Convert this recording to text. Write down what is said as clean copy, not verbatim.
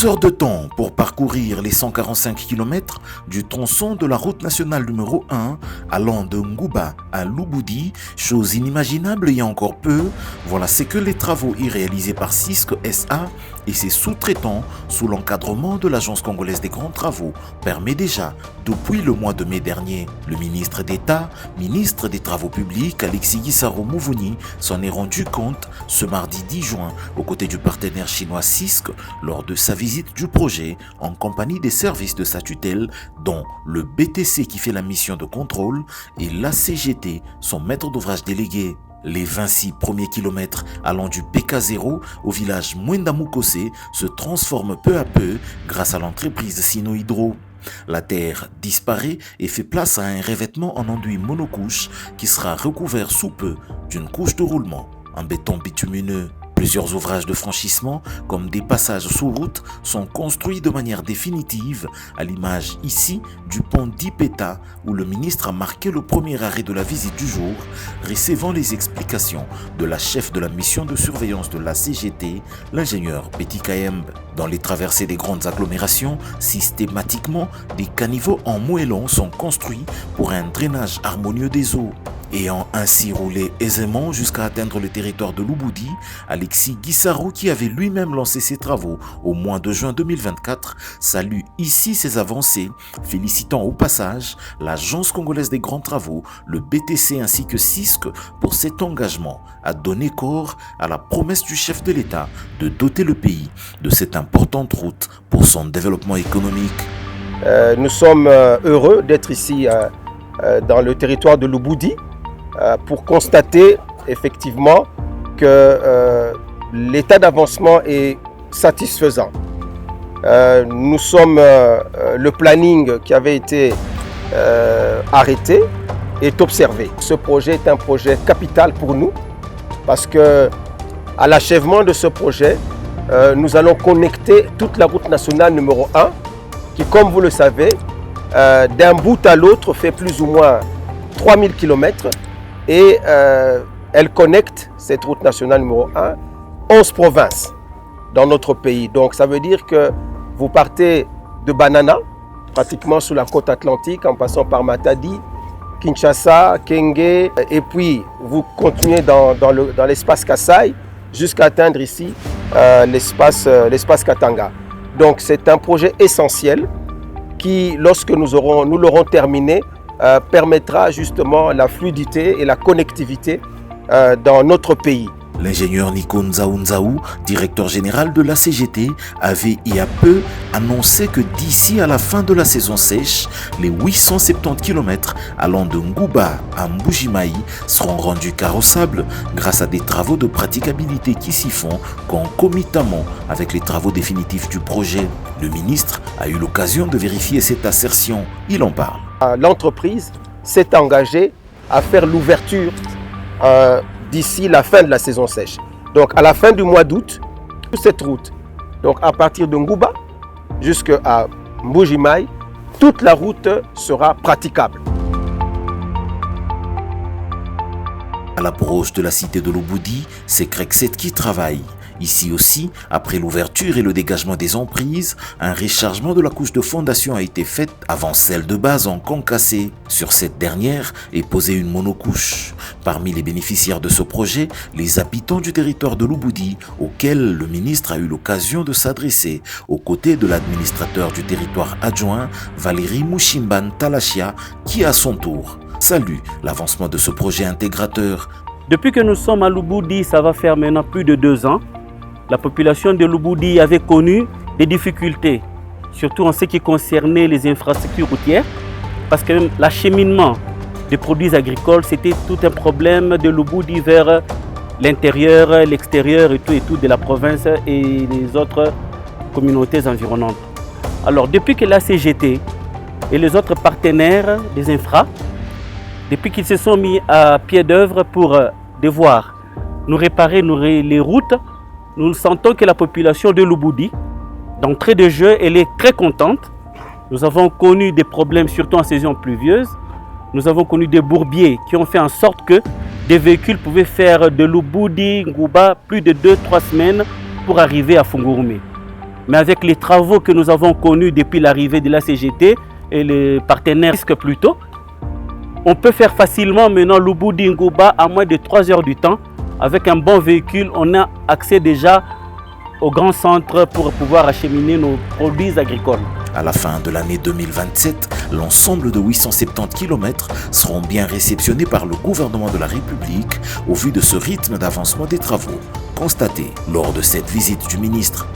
2 heures de temps pour parcourir les 145 km du tronçon de la route nationale numéro 1 allant de Ngouba à Louboudi, chose inimaginable il y a encore peu. Voilà ce que les travaux réalisés par Cisco SA et ses sous-traitants sous l'encadrement de l'Agence congolaise des grands travaux permet déjà depuis le mois de mai dernier. Le ministre d'État, ministre des Travaux publics, Alexis Gisaro Mouvouni, s'en est rendu compte ce mardi 10 juin aux côtés du partenaire chinois Cisco lors de sa visite du projet en compagnie des services de sa tutelle dont le BTC qui fait la mission de contrôle et la CGT, son maître d'ouvrage délégué. Les 26 premiers kilomètres allant du PK0 au village Mwendamukose se transforment peu à peu grâce à l'entreprise Sino-Hydro. La terre disparaît et fait place à un revêtement en enduit monocouche qui sera recouvert sous peu d'une couche de roulement en béton bitumineux. Plusieurs ouvrages de franchissement, comme des passages sous route, sont construits de manière définitive, à l'image ici du pont d'Ipeta, où le ministre a marqué le premier arrêt de la visite du jour, recevant les explications de la chef de la mission de surveillance de la CGT, l'ingénieur Betty Kayembe. Dans les traversées des grandes agglomérations, systématiquement, des caniveaux en moellon sont construits pour un drainage harmonieux des eaux. Ayant ainsi roulé aisément jusqu'à atteindre le territoire de Louboudi, Alexis Gisaro, qui avait lui-même lancé ses travaux au mois de juin 2024, salue ici ses avancées, félicitant au passage l'Agence congolaise des grands travaux, le BTC ainsi que Cisco pour cet engagement à donner corps à la promesse du chef de l'État de doter le pays de cette importante route pour son développement économique. Nous sommes heureux d'être ici dans le territoire de Louboudi, pour constater effectivement que l'état d'avancement est satisfaisant. Nous sommes, le planning qui avait été arrêté est observé. Ce projet est un projet capital pour nous parce que à l'achèvement de ce projet, nous allons connecter toute la route nationale numéro 1 qui, comme vous le savez, d'un bout à l'autre fait plus ou moins 3000 km. Et elle connecte, cette route nationale numéro 1, 11 provinces dans notre pays. Donc ça veut dire que vous partez de Banana, pratiquement sur la côte atlantique, en passant par Matadi, Kinshasa, Kenge, et puis vous continuez dans l'espace Kasaï jusqu'à atteindre ici l'espace Katanga. Donc c'est un projet essentiel qui, lorsque nous l'aurons terminé, permettra justement la fluidité et la connectivité dans notre pays. L'ingénieur Nico Nzaou, directeur général de la CGT, avait il y a peu annoncé que d'ici à la fin de la saison sèche, les 870 km allant de Ngouba à Mbujimaï seront rendus carrossables grâce à des travaux de praticabilité qui s'y font concomitamment avec les travaux définitifs du projet. Le ministre a eu l'occasion de vérifier cette assertion. Il en parle. L'entreprise s'est engagée à faire l'ouverture d'ici la fin de la saison sèche. Donc à la fin du mois d'août, toute cette route, donc à partir de Ngouba jusqu'à Mbujimaï, toute la route sera praticable. À l'approche de la cité de Louboudi, c'est Crecset qui travaille. Ici aussi, après l'ouverture et le dégagement des emprises, un rechargement de la couche de fondation a été fait avant celle de base en concassé. Sur cette dernière est posée une monocouche. Parmi les bénéficiaires de ce projet, les habitants du territoire de Louboudi, auxquels le ministre a eu l'occasion de s'adresser, aux côtés de l'administrateur du territoire adjoint, Valérie Mouchimban Talachia, qui à son tour salue l'avancement de ce projet intégrateur. Depuis que nous sommes à Louboudi, ça va faire maintenant plus de 2 ans. La population de Louboudi avait connu des difficultés, surtout en ce qui concernait les infrastructures routières, parce que l'acheminement des produits agricoles, c'était tout un problème de Louboudi vers l'intérieur, l'extérieur et tout de la province et les autres communautés environnantes. Alors, depuis que la CGT et les autres partenaires des infras, depuis qu'ils se sont mis à pied d'œuvre pour devoir nous réparer les routes, nous sentons que la population de Louboudi, d'entrée de jeu, elle est très contente. Nous avons connu des problèmes, surtout en saison pluvieuse. Nous avons connu des bourbiers qui ont fait en sorte que des véhicules pouvaient faire de Louboudi, Ngouba, plus de 2-3 semaines pour arriver à Fungurume. Mais avec les travaux que nous avons connus depuis l'arrivée de la CGT et les partenaires plutôt, on peut faire facilement maintenant Lubudi-Ngouba à moins de 3 heures du temps. Avec un bon véhicule, on a accès déjà au grand centre pour pouvoir acheminer nos produits agricoles. À la fin de l'année 2027, l'ensemble de 870 km seront bien réceptionnés par le gouvernement de la République au vu de ce rythme d'avancement des travaux constaté lors de cette visite du ministre.